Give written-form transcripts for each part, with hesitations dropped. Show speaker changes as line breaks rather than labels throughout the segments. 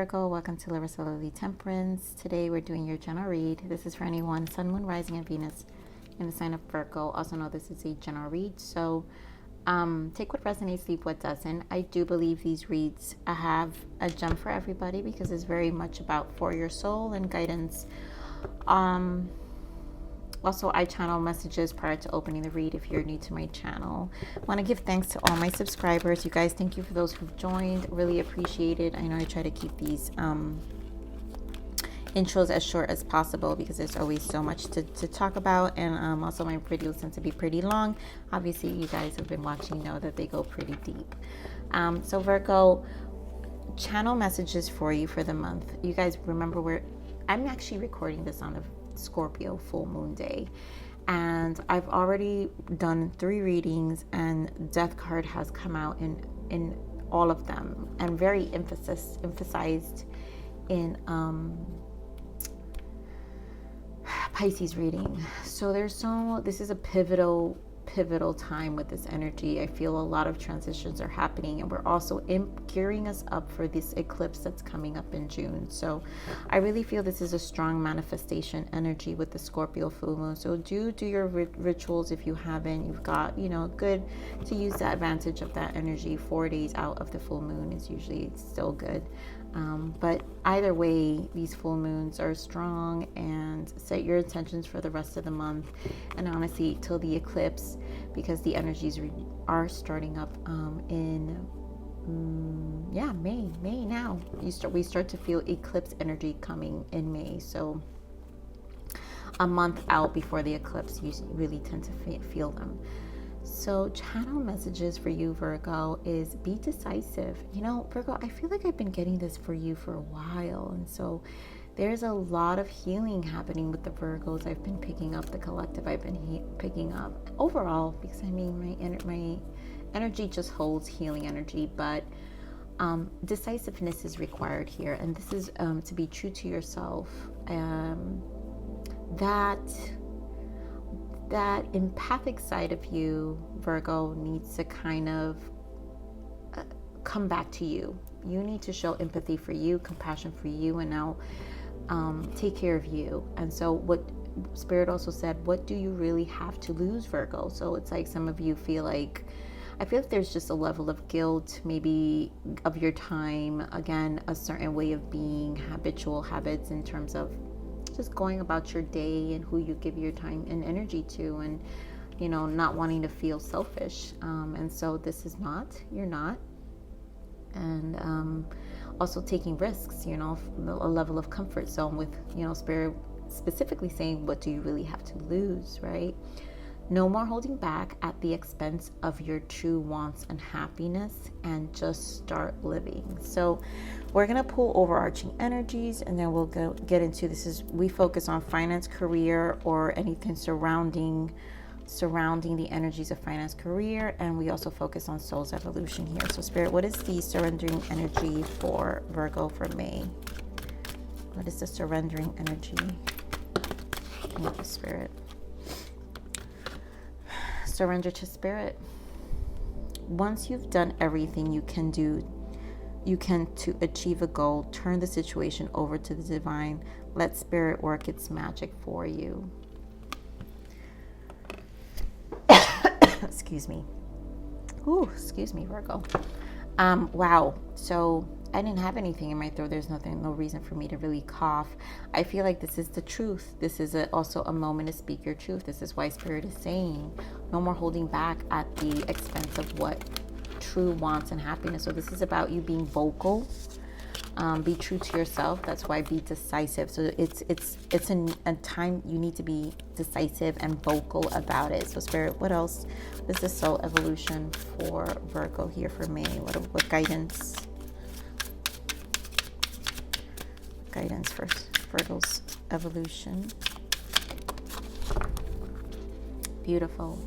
Virgo, welcome to Larisa Lili Temperance. Today we're doing your general read. This is for anyone, Sun, Moon, Rising, and Venus in the sign of Virgo. Also know this is a general read, so take what resonates, leave what doesn't. I do believe these reads have a gem for everybody because it's very much about for your soul and guidance. Also, I channel messages prior to opening the read if you're new to my channel. I want to give thanks to all my subscribers. You guys, thank you for those who've joined. Really appreciate it. I know I try to keep these intros as short as possible because there's always so much to talk about. And also my videos tend to be pretty long. Obviously, you guys have been watching know that they go pretty deep. So Virgo, channel messages for you for the month. You guys remember I'm actually recording this on the Scorpio full moon day, and I've already done 3 readings, and Death card has come out in all of them, and very emphasized in Pisces reading. So this is a pivotal time with this energy. I feel a lot of transitions are happening, and we're also gearing us up for this eclipse that's coming up in June. So I really feel this is a strong manifestation energy with the Scorpio full moon. So do your rituals if you haven't. You've got, good to use the advantage of that energy. 4 days out of the full moon is usually still good. But either way, these full moons are strong, and set your intentions for the rest of the month, and honestly till the eclipse, because the energies are starting up in May now. We start to feel eclipse energy coming in May, so a month out before the eclipse you really tend to feel them. So channel messages for you, Virgo, is be decisive. Virgo, I feel like I've been getting this for you for a while, and so there's a lot of healing happening with the Virgos. I've been picking up the collective. I've been picking up overall, because my energy just holds healing energy, but decisiveness is required here, and this is to be true to yourself. That empathic side of you, Virgo, needs to kind of come back to you. You need to show empathy for you, compassion for you, and now take care of you. And so what Spirit also said, what do you really have to lose, Virgo? So it's like some of you feel like, I feel like there's just a level of guilt, maybe of your time, again, a certain way of being, habitual habits in terms of just going about your day and who you give your time and energy to, and not wanting to feel selfish, and so this is not, you're not. And also taking risks, a level of comfort zone with Spirit specifically saying, what do you really have to lose, right? No more holding back at the expense of your true wants and happiness, and just start living. So we're going to pull overarching energies, and then we'll get into we focus on finance, career, or anything surrounding the energies of finance, career, and we also focus on soul's evolution here. So Spirit, what is the surrendering energy for Virgo for May? What is the surrendering energy? Thank you, Spirit. Surrender to Spirit. Once you've done everything you can to achieve a goal, turn the situation over to the divine. Let Spirit work its magic for you. Excuse me. Ooh, excuse me, Virgo. Wow. So I didn't have anything in my throat. There's no reason for me to really cough. I feel like this is the truth. This is also a moment to speak your truth. This is why Spirit is saying no more holding back at the expense of what true wants and happiness. So this is about you being vocal. Be true to yourself. That's why be decisive. So it's a time you need to be decisive and vocal about it. So Spirit, what else is the soul evolution for Virgo here for May? What guidance? Guidance for Virgo's evolution. Beautiful.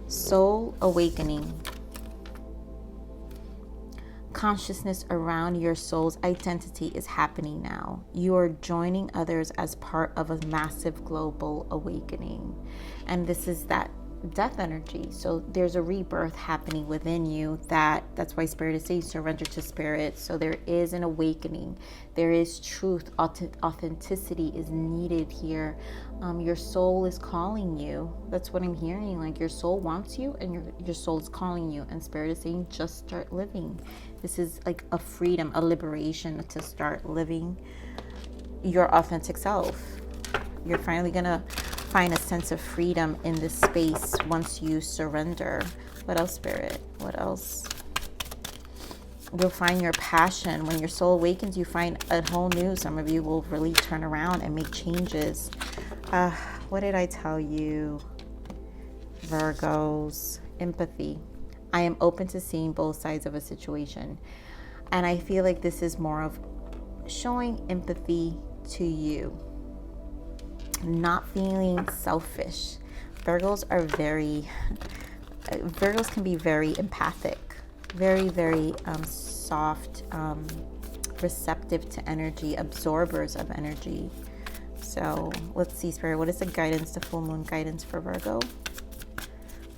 Soul awakening. Consciousness around your soul's identity is happening now. You are joining others as part of a massive global awakening. And this is that death energy. So there's a rebirth happening within you. That's why Spirit is saying surrender to Spirit. So there is an awakening. There is truth. Authenticity is needed here. Your soul is calling you. That's what I'm hearing. Like, your soul wants you, and your soul is calling you. And Spirit is saying, just start living. This is like a freedom, a liberation to start living your authentic self. You're finally gonna find a sense of freedom in this space once you surrender. What else, Spirit? What else? You'll find your passion. When your soul awakens, you find a whole new, some of you will really turn around and make changes. What did I tell you? Virgos, empathy. I am open to seeing both sides of a situation. And I feel like this is more of showing empathy to you. Not feeling selfish. Virgos can be very empathic, very, very soft, receptive to energy, absorbers of energy. So let's see, Spirit, what is the guidance, the full moon guidance for Virgo?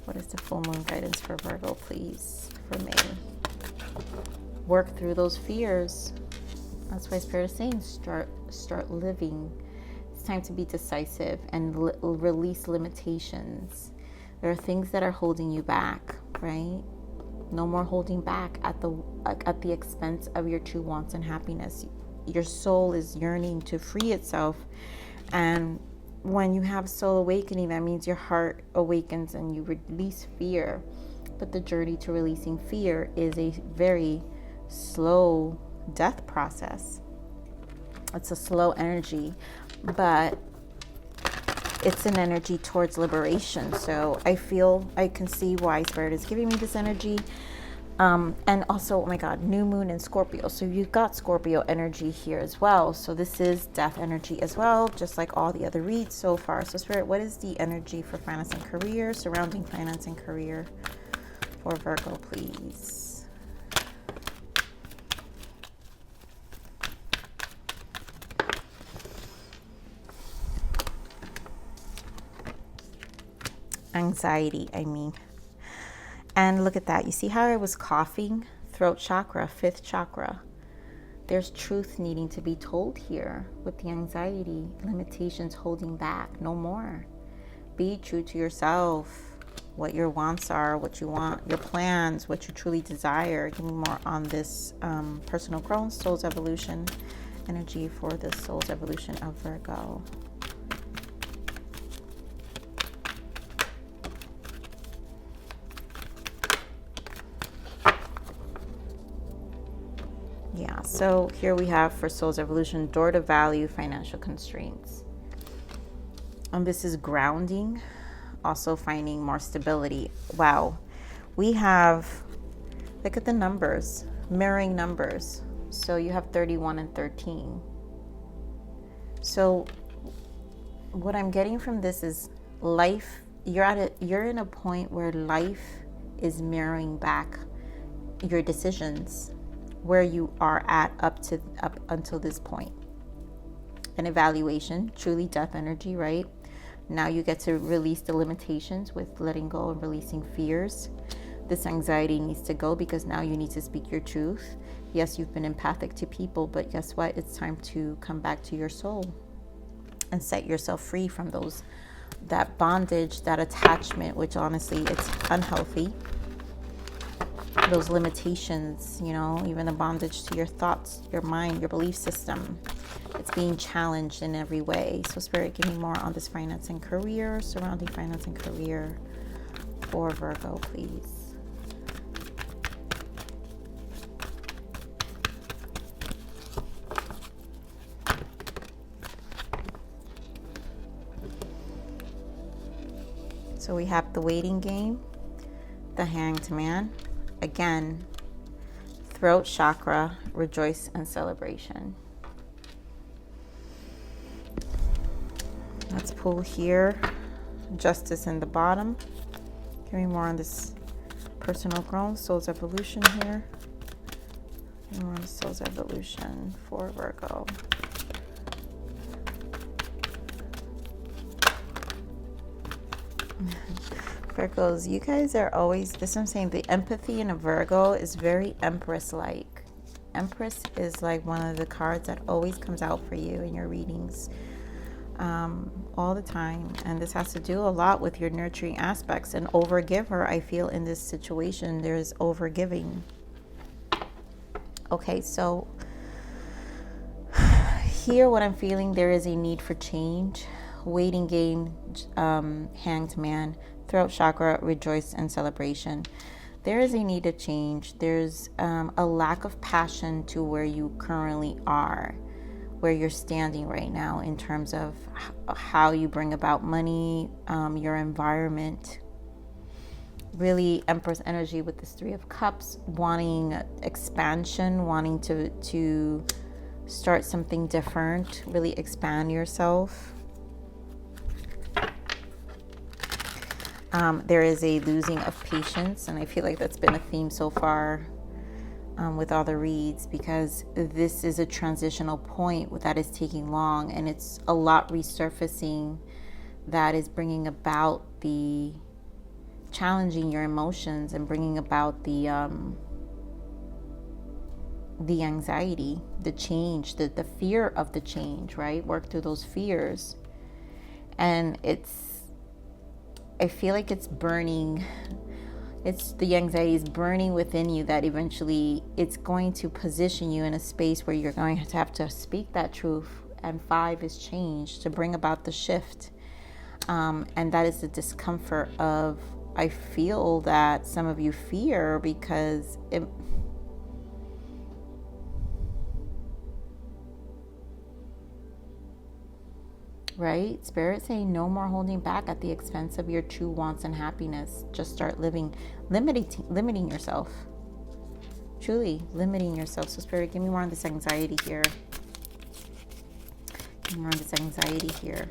What is the full moon guidance for Virgo, please, for May? Work through those fears. That's why Spirit is saying start living. It's time to be decisive and release limitations. There are things that are holding you back, right? No more holding back at the expense of your true wants and happiness. Your soul is yearning to free itself, and when you have soul awakening, that means your heart awakens and you release fear. But the journey to releasing fear is a very slow death process. It's a slow energy, but it's an energy towards liberation. So I can see why Spirit is giving me this energy. And also, oh my God, new moon in Scorpio. So you've got Scorpio energy here as well. So this is death energy as well, just like all the other reads so far. So Spirit, what is the energy for finance and career, surrounding finance and career for Virgo, please? Anxiety, and look at that. You see how I was coughing? Throat chakra, 5th chakra. There's truth needing to be told here with the anxiety, limitations holding back. No more. Be true to yourself, what your wants are, what you want, your plans, what you truly desire. Give me more on this personal growth, soul's evolution energy for the soul's evolution of Virgo. Yeah, so here we have for soul's evolution, door to value, financial constraints. This is grounding, also finding more stability. Wow, we have, look at the numbers, mirroring numbers. So you have 31 and 13. So what I'm getting from this is life, you're in a point where life is mirroring back your decisions, where you are at up until this point. An evaluation, truly death energy, right? Now you get to release the limitations with letting go and releasing fears. This anxiety needs to go because now you need to speak your truth. Yes, you've been empathic to people, but guess what? It's time to come back to your soul and set yourself free from that bondage, that attachment, which honestly, it's unhealthy. Those limitations, even the bondage to your thoughts, your mind, your belief system. It's being challenged in every way. So Spirit, give me more on this finance and career, surrounding finance and career for Virgo, please. So we have the waiting game, the hanged man. Again, throat chakra, rejoice and celebration. Let's pull here, justice in the bottom. Give me more on this personal growth, soul's evolution here. Give me more on the soul's evolution for Virgo. Virgos, you guys are always, this is what I'm saying, the empathy in a Virgo is very Empress-like. Empress is like one of the cards that always comes out for you in your readings all the time. And this has to do a lot with your nurturing aspects. And overgiver, I feel in this situation, there's overgiving. Okay, so here what I'm feeling, there is a need for change. Waiting game, hanged man, throat chakra, rejoice and celebration. There is a need to change. There's a lack of passion to where you currently are, where you're standing right now in terms of how you bring about money, your environment. Really Empress energy with this Three of Cups, wanting expansion, wanting to start something different, really expand yourself. There is a losing of patience, and I feel like that's been a theme so far with all the reads, because this is a transitional point that is taking long, and it's a lot resurfacing that is bringing about the challenging your emotions and bringing about the anxiety, the change, the fear of the change, right? Work through those fears. And I feel like it's burning. The anxiety is burning within you, that eventually it's going to position you in a space where you're going to have to speak that truth. And 5 is change, to bring about the shift. And that is the discomfort of, I feel that some of you fear, because right? Spirit saying no more holding back at the expense of your true wants and happiness. Just start living, limiting yourself. Truly limiting yourself. So Spirit, give me more on this anxiety here. Give me more on this anxiety here.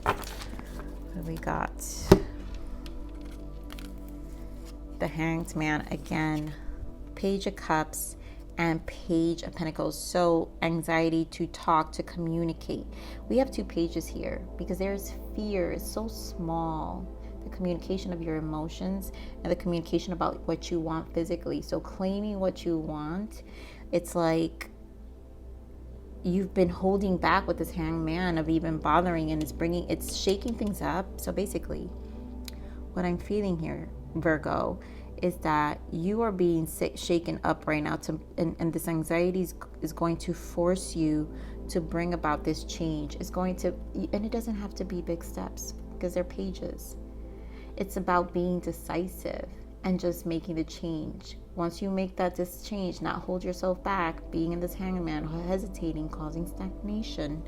What do we got? The Hanged Man again. Page of Cups and Page of Pentacles. So anxiety to talk, to communicate. We have 2 pages here because there's fear. It's so small. The communication of your emotions and the communication about what you want physically. So claiming what you want, it's like you've been holding back with this Hanged Man of even bothering, and it's shaking things up. So basically what I'm feeling here, Virgo, is that you are being shaken up right now, and this anxiety is going to force you to bring about this change. It's going to, and it doesn't have to be big steps because they're pages. It's about being decisive and just making the change. Once you make this change, not hold yourself back, being in this Hanged Man, hesitating, causing stagnation,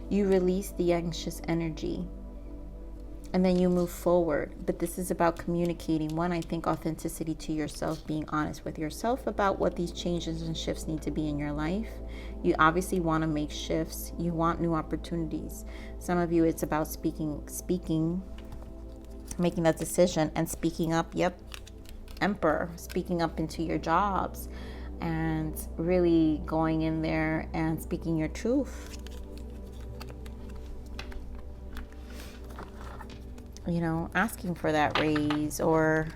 you release the anxious energy. And then you move forward. But this is about communicating. One, I think authenticity to yourself, being honest with yourself about what these changes and shifts need to be in your life. You obviously want to make shifts. You want new opportunities. Some of you, it's about speaking, making that decision and speaking up. Yep, Emperor, speaking up into your jobs and really going in there and speaking your truth. You know, asking for that raise or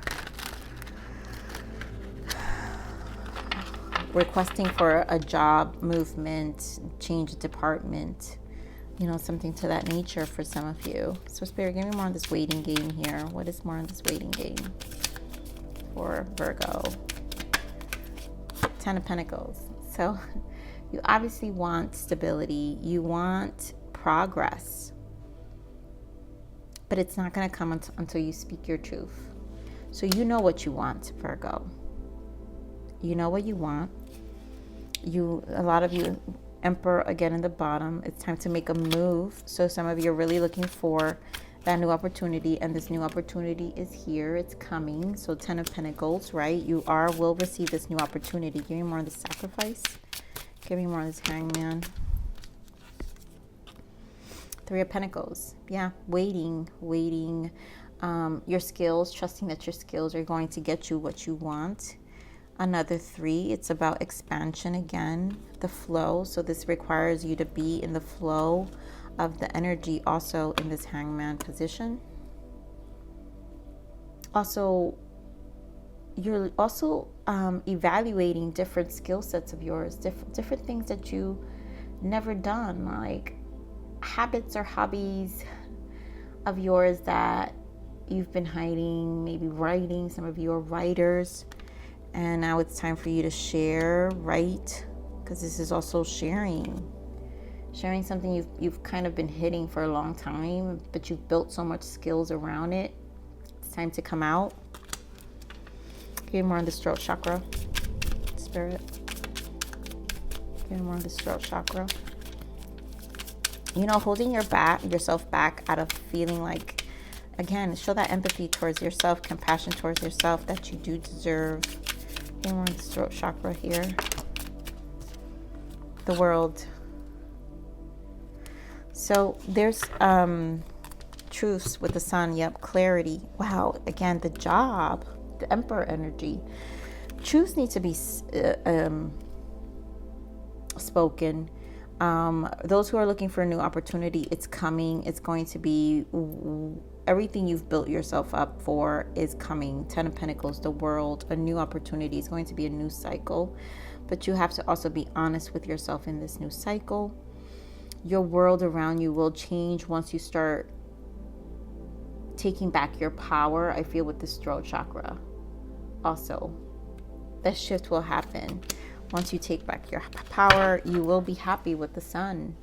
requesting for a job movement, change of department, you know, something to that nature for some of you. So Spirit, give me more on this waiting game here. What is more on this waiting game for Virgo? 10 of Pentacles. So you obviously want stability. You want progress. But it's not going to come until you speak your truth. So you know what you want, Virgo. You know what you want. A lot of you, Emperor again in the bottom. It's time to make a move. So some of you are really looking for that new opportunity, and this new opportunity is here. It's coming. So 10 of Pentacles, right? You will receive this new opportunity. Give me more on the Sacrifice. Give me more on this Hanged Man. 3 of Pentacles. Yeah, waiting. Your skills, trusting that your skills are going to get you what you want. Another 3, it's about expansion again, the flow. So this requires you to be in the flow of the energy also in this Hanged Man position. Also, you're also evaluating different skill sets of yours, different things that you never done, like habits or hobbies of yours that you've been hiding, maybe writing. Some of you are writers, and now it's time for you to share, write, because this is also sharing something you've kind of been hitting for a long time, but you've built so much skills around it. It's time to come out. Give me more on this throat chakra, Spirit. Give me more on this throat chakra. You know, holding yourself back out of feeling like, again, show that empathy towards yourself, compassion towards yourself that you do deserve. Give me more on this throat chakra here. The world. So there's truths with the sun. Yep, clarity. Wow. Again, the job, the Emperor energy. Truths need to be spoken. Those who are looking for a new opportunity, it's coming. It's going to be everything you've built yourself up for is coming. 10 of Pentacles, the world, a new opportunity. It's going to be a new cycle, but you have to also be honest with yourself in this new cycle. Your world around you will change once you start taking back your power. I feel with this throat chakra also, that shift will happen. Once you take back your power, you will be happy with the sun.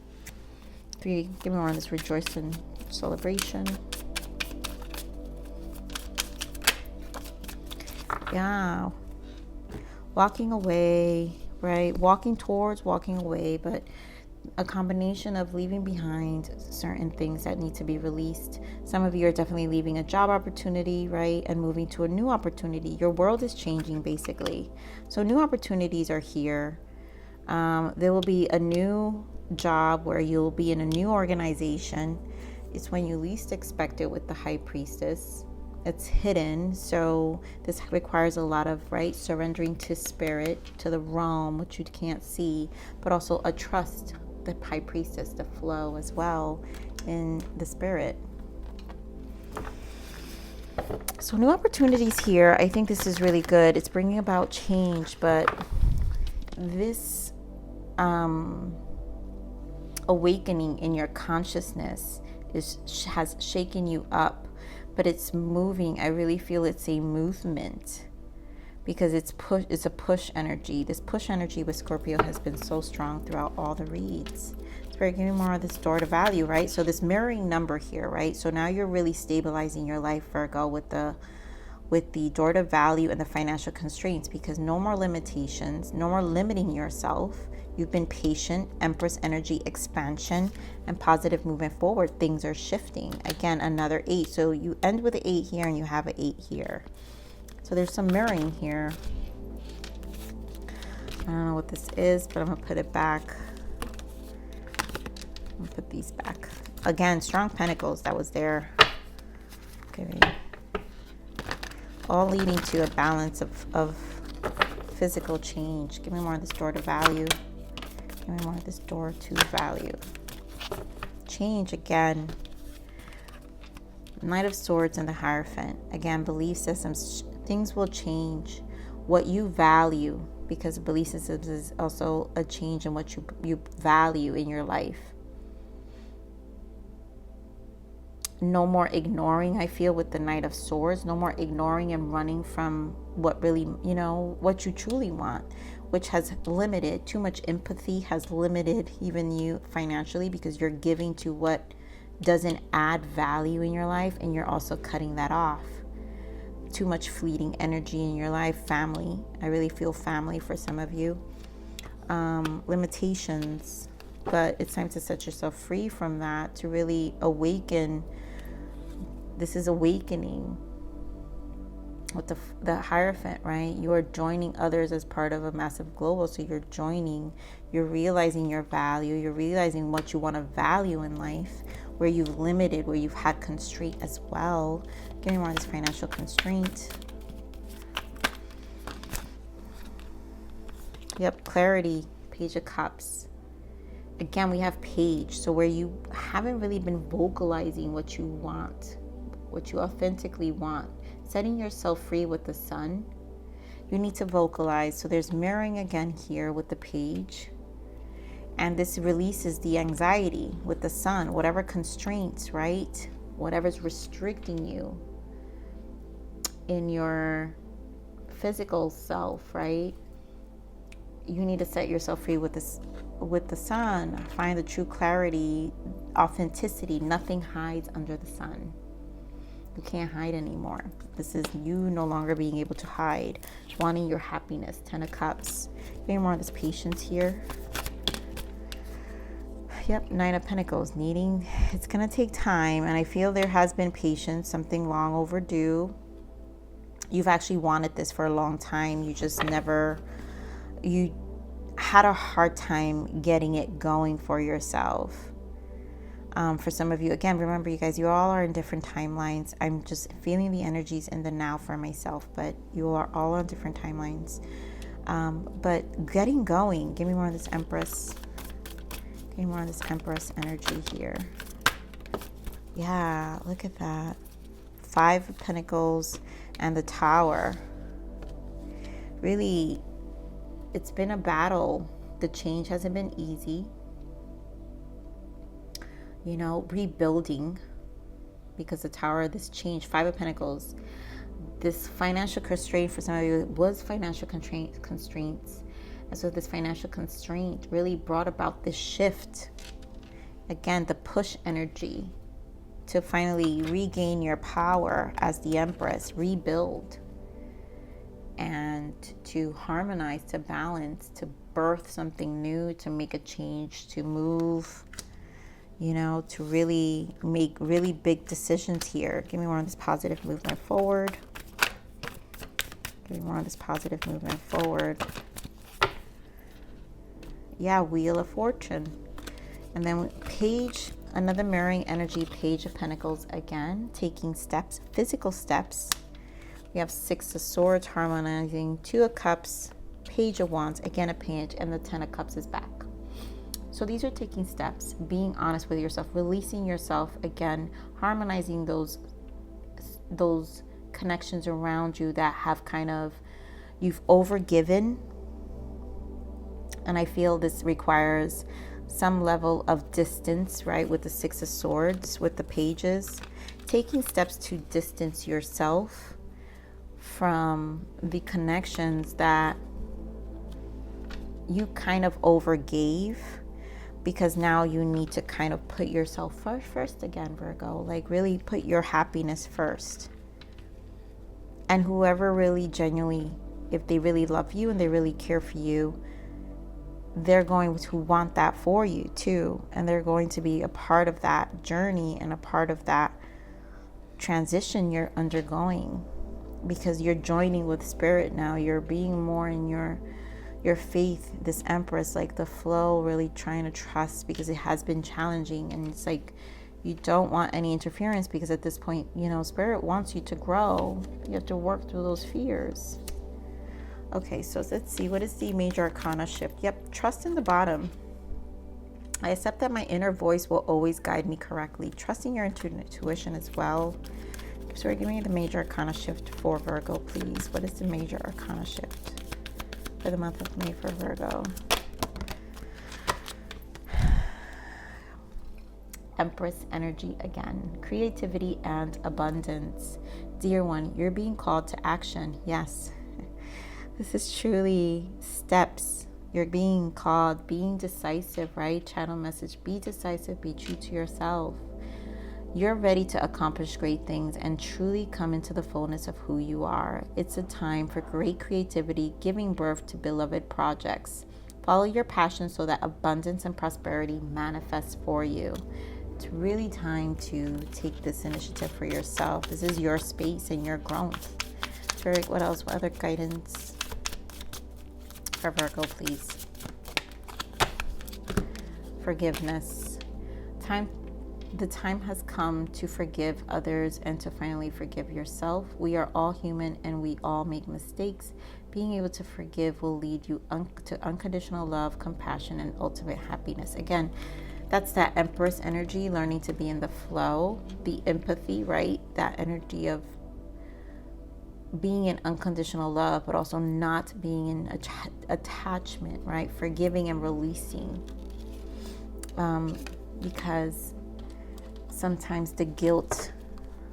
Give me more on this rejoicing celebration. Yeah. Walking away, right? Walking towards, walking away, but a combination of leaving behind certain things that need to be released. Some of you are definitely leaving a job opportunity, right? And moving to a new opportunity. Your world is changing, basically. So new opportunities are here. There will be a new job where you'll be in a new organization. It's when you least expect it with the High Priestess. It's hidden, so this requires a lot of, right, surrendering to spirit, to the realm, which you can't see, but also a trust, the High Priestess, the flow as well in the spirit. So new opportunities here. I think this is really good. It's bringing about change, but this awakening in your consciousness has shaken you up, but it's moving. I really feel it's a movement because it's a push energy. This push energy with Scorpio has been so strong throughout all the reads. It's very giving more of this door to value, right? So this mirroring number here, right? So now you're really stabilizing your life, Virgo, with the door to value and the financial constraints, because no more limitations, no more limiting yourself. You've been patient, Empress energy, expansion, and positive movement forward. Things are shifting. Again, another 8. So you end with an 8 here and you have an 8 here. So there's some mirroring here. I don't know what this is, but I'm going to put it back. I'm going to put these back. Again, strong pentacles that was there. Okay. All leading to a balance of physical change. Give me more of this door to value. Give me more of this door to value. Change again. Knight of Swords and the Hierophant. Again, belief systems. Things will change. What you value, because belief systems is also a change in what you value in your life. No more ignoring, I feel, with the Knight of Swords. No more ignoring and running from what really, what you truly want, which has limited. Too much empathy has limited even you financially, because you're giving to what doesn't add value in your life, and you're also cutting that off. Too much fleeting energy in your life. Family. I really feel family for some of you. Limitations. But it's time to set yourself free from that, to really awaken. This is awakening with the Hierophant, right? You are joining others as part of a massive global. So you're joining, you're realizing your value, you're realizing what you want to value in life, where you've limited, where you've had constraint as well. Give me more of this financial constraint. Yep, clarity, Page of Cups. Again, we have Page. So where you haven't really been vocalizing what you want, what you authentically want. setting yourself free with the Sun. You need to vocalize. So there's mirroring again here with the Page. And this releases the anxiety with the Sun, whatever constraints, right? Whatever's restricting you in your physical self, right? You need to set yourself free with this, with the Sun. Find the true clarity, authenticity. Nothing hides under the Sun. You can't hide anymore. This is you no longer being able to hide, wanting your happiness. 10 of Cups. Getting more of this patience here. Yep, 9 of Pentacles. Needing, it's going to take time, and I feel there has been patience, something long overdue. You've actually wanted this for a long time. You just never, you had a hard time getting it going for yourself. For some of you, again, remember you guys, you all are in different timelines. I'm just feeling the energies in the now for myself, but you are all on different timelines. But getting going, give me more of this Empress. Give me more of this Empress energy here. Yeah, look at that. 5 of Pentacles and the Tower. Really, it's been a battle. The change hasn't been easy. You know, rebuilding, because the Tower, this change, 5 of Pentacles, this financial constraint for some of you was financial constraints. And so this financial constraint really brought about this shift. Again, the push energy to finally regain your power as the Empress, rebuild, and to harmonize, to balance, to birth something new, to make a change, to move, you know, to really make really big decisions here. Give me more of this positive movement forward. Give me more of this positive movement forward. Yeah, Wheel of Fortune. And then Page, another mirroring energy, Page of Pentacles again, taking steps, physical steps. We have 6 of Swords harmonizing, 2 of Cups, Page of Wands, again a Page, and the 10 of Cups is back. So these are taking steps, being honest with yourself, releasing yourself, again, harmonizing those connections around you that have kind of, you've overgiven. And I feel this requires some level of distance, right? With the 6 of Swords, with the Pages, taking steps to distance yourself from the connections that you kind of overgave, because now you need to kind of put yourself first again, Virgo. Like really put your happiness first. And whoever really genuinely, if they really love you and they really care for you, they're going to want that for you too. And they're going to be a part of that journey and a part of that transition you're undergoing, because you're joining with Spirit now. You're being more in your faith, this Empress, like the flow, really trying to trust, because it has been challenging. And it's like you don't want any interference, because at this point, you know, Spirit wants you to grow. You have to work through those fears. Okay, so let's see. What is the major arcana shift? Yep, trust in the bottom. I accept that my inner voice will always guide me correctly. Trusting your intuition as well. So give me the major arcana shift for Virgo, please. What is the major arcana shift for the month of May for Virgo? Empress energy again. Creativity and abundance. Dear one, you're being called to action. Yes. This is truly steps. You're being called, being decisive, right? Channel message, be decisive, be true to yourself. You're ready to accomplish great things and truly come into the fullness of who you are. It's a time for great creativity, giving birth to beloved projects. Follow your passion so that abundance and prosperity manifests for you. It's really time to take this initiative for yourself. This is your space and your growth. Spirit, what else? What other guidance for Virgo, please? Forgiveness. The time has come to forgive others and to finally forgive yourself. We are all human and we all make mistakes. Being able to forgive will lead you to unconditional love, compassion, and ultimate happiness. Again, that's that Empress energy, learning to be in the flow, the empathy, right? That energy of being in unconditional love, but also not being in attachment, right? Forgiving and releasing. Because sometimes the guilt,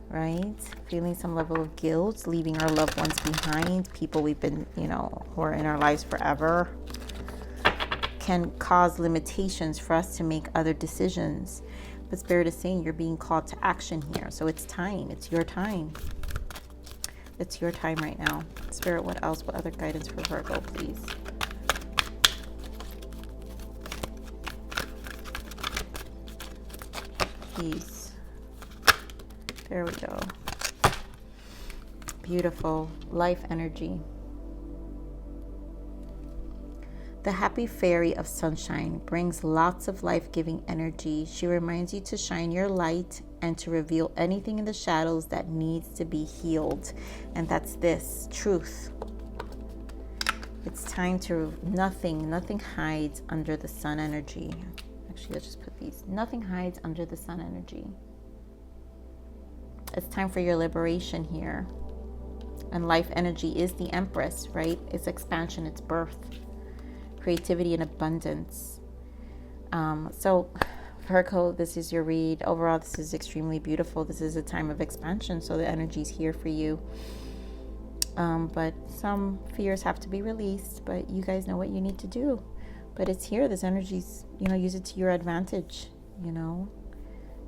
right? Feeling some level of guilt, leaving our loved ones behind, people we've been, who are in our lives forever, can cause limitations for us to make other decisions. But Spirit is saying you're being called to action here. So it's time. It's your time. It's your time right now. Spirit, what else? What other guidance for Virgo, please? Peace. There we go. Beautiful. Life energy. The happy fairy of sunshine brings lots of life-giving energy. She reminds you to shine your light and to reveal anything in the shadows that needs to be healed. And that's this, truth. It's time to, nothing hides under the sun energy. Actually, let's just put these. Nothing hides under the sun energy. It's time for your liberation here. And life energy is the Empress, right? It's expansion, it's birth, creativity, and abundance. So Virgo, this is your read. Overall, this is extremely beautiful. This is a time of expansion, so the energy is here for you. But some fears have to be released, but you guys know what you need to do. But it's here. This energy's, use it to your advantage,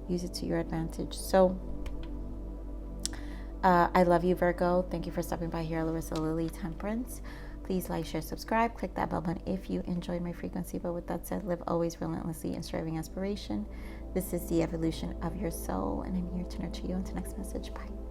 use it to your advantage. So I love you, Virgo. Thank you for stopping by here, Larisa Lili Temperance. Please like, share, subscribe. Click that bell button if you enjoyed my frequency. But with that said, live always relentlessly in striving aspiration. This is the evolution of your soul, and I'm here to nurture you. Until next message. Bye.